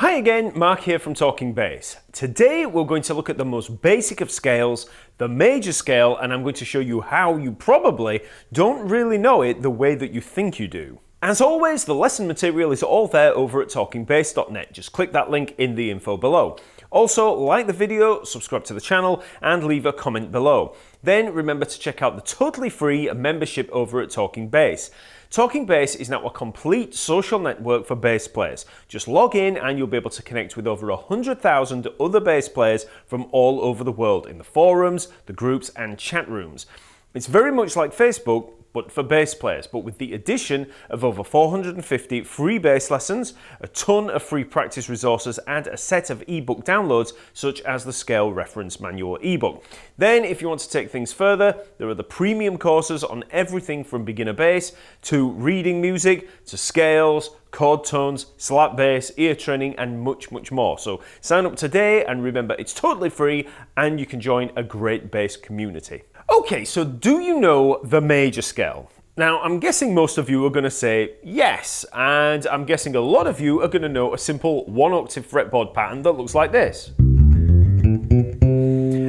Hi again, Mark here from Talking Bass. Today we're going to look at the most basic of scales, the major scale, and I'm going to show you how you probably don't really know it the way that you think you do. As always, the lesson material is all there over at talkingbass.net. Just click that link in the info below. Also, like the video, subscribe to the channel, and leave a comment below. Then remember to check out the totally free membership over at Talking Bass. Talking Bass is now a complete social network for bass players. Just log in and you'll be able to connect with over 100,000 other bass players from all over the world in the forums, the groups, and chat rooms. It's very much like Facebook, but for bass players, but with the addition of over 450 free bass lessons, a ton of free practice resources, and a set of ebook downloads such as the Scale Reference Manual ebook. Then, if you want to take things further, there are the premium courses on everything from beginner bass to reading music to scales, chord tones, slap bass, ear training, and much, much more. So sign up today, and remember, it's totally free, and you can join a great bass community. Okay, so do you know the major scale? Now, I'm guessing most of you are going to say yes, and I'm guessing a lot of you are going to know a simple one-octave fretboard pattern that looks like this.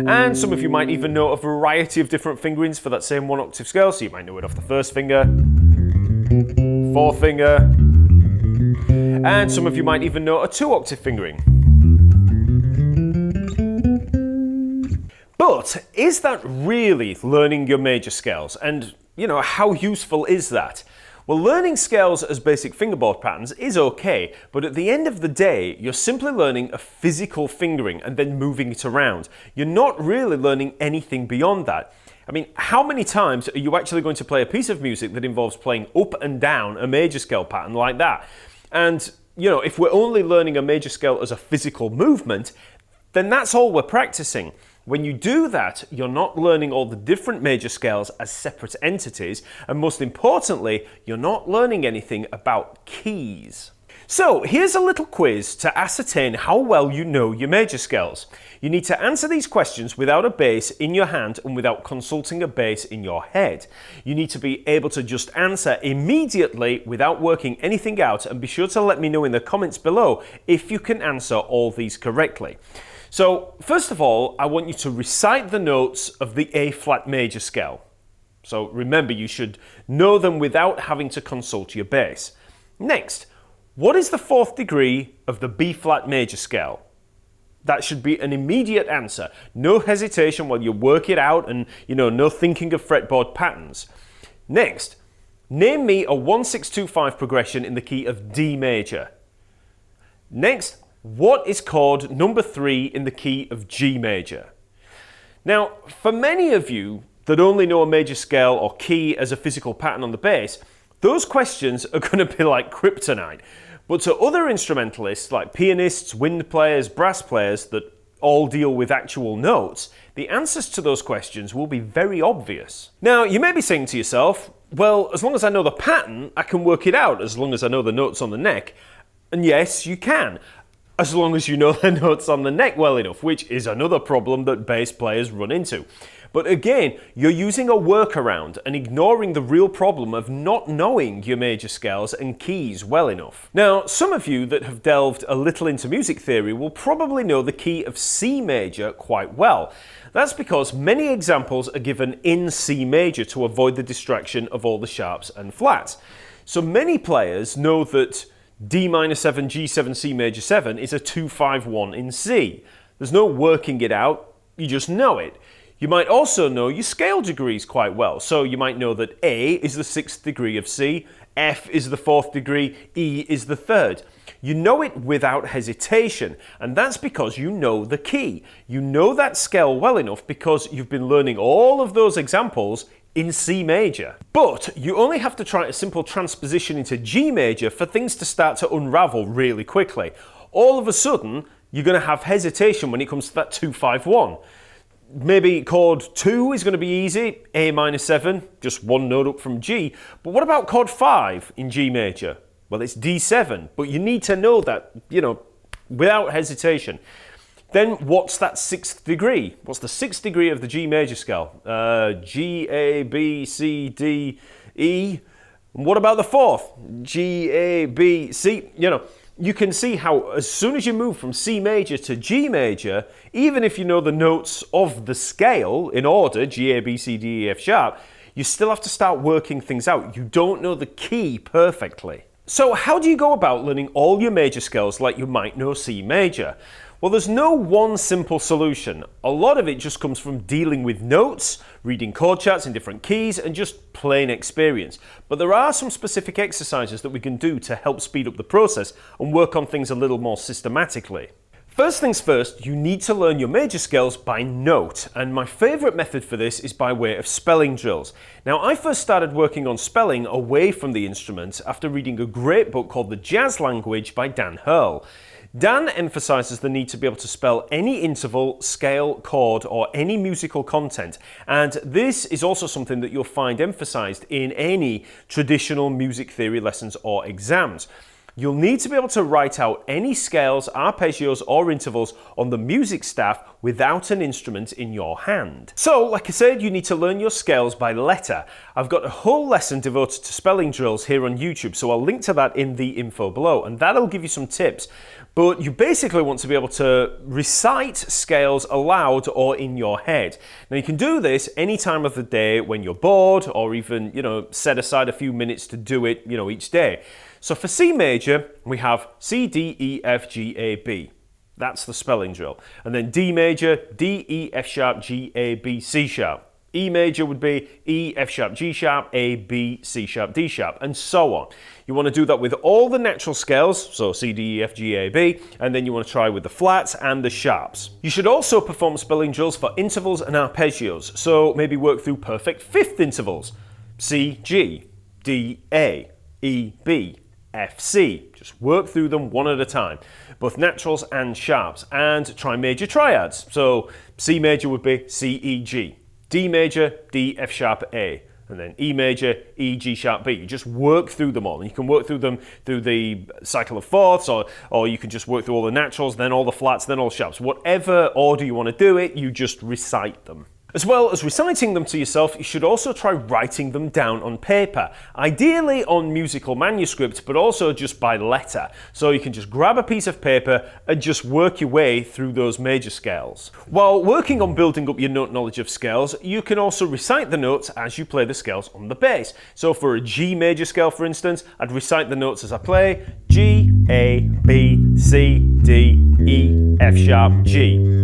And some of you might even know a variety of different fingerings for that same one-octave scale, so you might know it off the first finger, fourth finger, and some of you might even know a two-octave fingering. But is that really learning your major scales? And, how useful is that? Well, learning scales as basic fingerboard patterns is okay, but at the end of the day, you're simply learning a physical fingering and then moving it around. You're not really learning anything beyond that. I mean, how many times are you actually going to play a piece of music that involves playing up and down a major scale pattern like that? And, if we're only learning a major scale as a physical movement, then that's all we're practicing. When you do that, you're not learning all the different major scales as separate entities, and most importantly, you're not learning anything about keys. So here's a little quiz to ascertain how well you know your major scales. You need to answer these questions without a bass in your hand and without consulting a bass in your head. You need to be able to just answer immediately without working anything out, and be sure to let me know in the comments below if you can answer all these correctly. So, first of all, I want you to recite the notes of the A-flat major scale. So remember, you should know them without having to consult your bass. Next, what is the fourth degree of the B-flat major scale? That should be an immediate answer. No hesitation while you work it out, and, no thinking of fretboard patterns. Next, name me a 1-6-2-5 progression in the key of D major. Next, what is chord number 3 in the key of G major? Now, for many of you that only know a major scale or key as a physical pattern on the bass, those questions are going to be like kryptonite. But to other instrumentalists like pianists, wind players, brass players that all deal with actual notes, the answers to those questions will be very obvious. Now, you may be saying to yourself, well, as long as I know the pattern, I can work it out as long as I know the notes on the neck. And yes, you can, as long as you know the notes on the neck well enough, which is another problem that bass players run into. But again, you're using a workaround and ignoring the real problem of not knowing your major scales and keys well enough. Now, some of you that have delved a little into music theory will probably know the key of C major quite well. That's because many examples are given in C major to avoid the distraction of all the sharps and flats. So many players know that D minor 7, G7, C major 7 is a 2-5-1 in C. There's no working it out, you just know it. You might also know your scale degrees quite well. So you might know that A is the 6th degree of C, F is the 4th degree, E is the 3rd. You know it without hesitation, and that's because you know the key. You know that scale well enough because you've been learning all of those examples in C major. But you only have to try a simple transposition into G major for things to start to unravel really quickly. All of a sudden, you're going to have hesitation when it comes to that 2-5-1. Maybe chord 2 is going to be easy, A minor 7, just one note up from G. But what about chord 5 in G major? Well, it's D7, but you need to know that, without hesitation. Then what's that 6th degree? What's the 6th degree of the G major scale? G, A, B, C, D, E. And what about the 4th? G, A, B, C. you can see how as soon as you move from C major to G major, even if you know the notes of the scale in order, G, A, B, C, D, E, F sharp, you still have to start working things out. You don't know the key perfectly. So how do you go about learning all your major scales like you might know C major? Well, there's no one simple solution. A lot of it just comes from dealing with notes, reading chord charts in different keys, and just plain experience. But there are some specific exercises that we can do to help speed up the process and work on things a little more systematically. First things first, you need to learn your major scales by note, and my favourite method for this is by way of spelling drills. Now, I first started working on spelling away from the instrument after reading a great book called The Jazz Language by Dan Hurl. Dan emphasises the need to be able to spell any interval, scale, chord, or any musical content, and this is also something that you'll find emphasised in any traditional music theory lessons or exams. You'll need to be able to write out any scales, arpeggios, or intervals on the music staff without an instrument in your hand. So, like I said, you need to learn your scales by letter. I've got a whole lesson devoted to spelling drills here on YouTube, so I'll link to that in the info below, and that'll give you some tips. But you basically want to be able to recite scales aloud or in your head. Now, you can do this any time of the day when you're bored, or even, set aside a few minutes to do it, each day. So for C major, we have C, D, E, F, G, A, B. That's the spelling drill. And then D major, D, E, F sharp, G, A, B, C sharp. E major would be E, F sharp, G sharp, A, B, C sharp, D sharp, and so on. You want to do that with all the natural scales, so C, D, E, F, G, A, B, and then you want to try with the flats and the sharps. You should also perform spelling drills for intervals and arpeggios, so maybe work through perfect fifth intervals. C, G, D, A, E, B, F, C. Just work through them one at a time, both naturals and sharps, and try major triads. So C major would be C, E, G, D major, D, F sharp, A, and then E major, E, G sharp, B. You just work through them all, and you can work through them through the cycle of fourths, or you can just work through all the naturals, then all the flats, then all the sharps. Whatever order you want to do it, you just recite them. As well as reciting them to yourself, you should also try writing them down on paper, ideally on musical manuscript, but also just by letter. So you can just grab a piece of paper and just work your way through those major scales. While working on building up your note knowledge of scales, you can also recite the notes as you play the scales on the bass. So for a G major scale, for instance, I'd recite the notes as I play G, A, B, C, D, E, F sharp, G.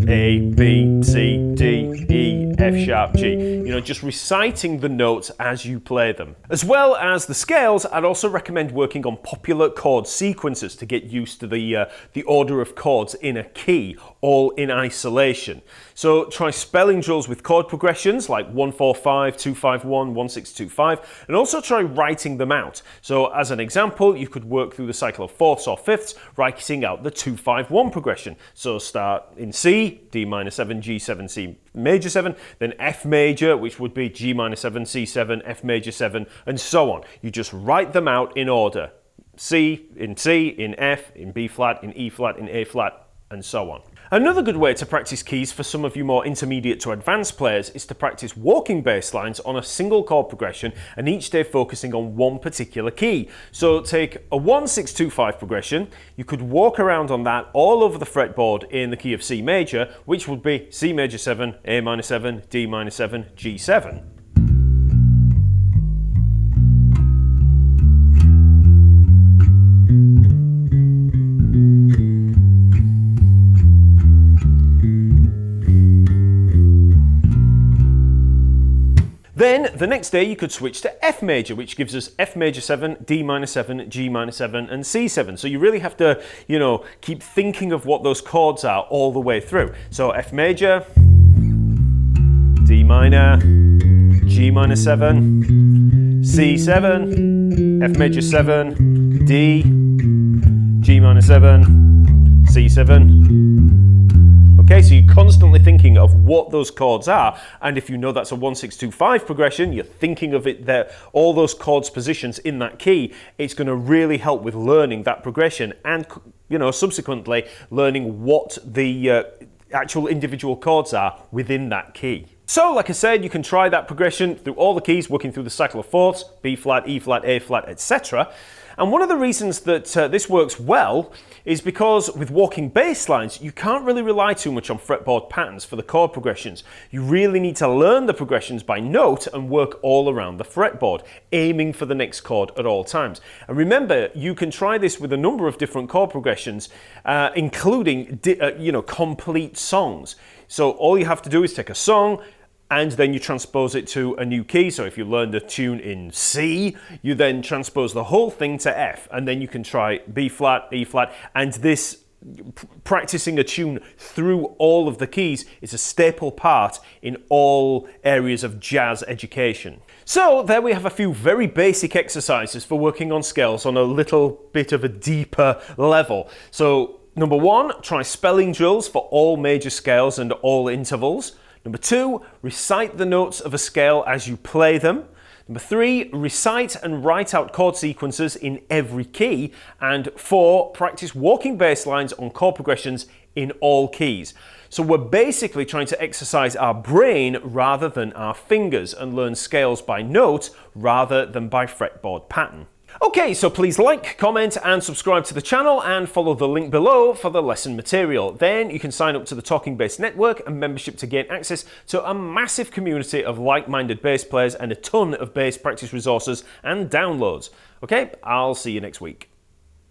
A, B, C, D, E, F sharp, G. Just reciting the notes as you play them. As well as the scales, I'd also recommend working on popular chord sequences to get used to the order of chords in a key, all in isolation. So try spelling drills with chord progressions like 145, 251, 1625, and also try writing them out. So as an example, you could work through the cycle of fourths or fifths, writing out the 251 progression. So start in C, D minor 7, G7, C major 7, then F major, which would be G minor 7, C7, F major 7, and so on. You just write them out in order. C, in F, in B flat, in E flat, in A flat, and so on. Another good way to practice keys for some of you more intermediate to advanced players is to practice walking bass lines on a single chord progression and each day focusing on one particular key. So take a 1-6-2-5 progression, you could walk around on that all over the fretboard in the key of C major, which would be C major 7, A minor 7, D minor 7, G7. Then the next day you could switch to F major, which gives us F major 7, D minor 7, G minor 7, and C7. So you really have to, keep thinking of what those chords are all the way through. So F major, D minor, G minor 7, C7, F major 7, D, G minor 7, C7. Okay, so you're constantly thinking of what those chords are, and if you know that's a 1-6-2-5 progression, you're thinking of it there, all those chords positions in that key. It's going to really help with learning that progression and, subsequently learning what the actual individual chords are within that key. So, like I said, you can try that progression through all the keys, working through the cycle of fourths, B flat, E flat, A flat, etc. And one of the reasons that this works well is because with walking bass lines, you can't really rely too much on fretboard patterns for the chord progressions. You really need to learn the progressions by note and work all around the fretboard, aiming for the next chord at all times. And remember, you can try this with a number of different chord progressions, including complete songs. So all you have to do is take a song, and then you transpose it to a new key. So if you learned a tune in C, you then transpose the whole thing to F, and then you can try B flat, E flat, and this practicing a tune through all of the keys is a staple part in all areas of jazz education. So there we have a few very basic exercises for working on scales on a little bit of a deeper level. So number 1, try spelling drills for all major scales and all intervals. Number 2, recite the notes of a scale as you play them. Number 3, recite and write out chord sequences in every key. And 4, practice walking bass lines on chord progressions in all keys. So we're basically trying to exercise our brain rather than our fingers and learn scales by note rather than by fretboard pattern. Okay, so please like, comment and subscribe to the channel and follow the link below for the lesson material. Then you can sign up to the TalkingBass network and membership to gain access to a massive community of like-minded bass players and a ton of bass practice resources and downloads. Okay, I'll see you next week.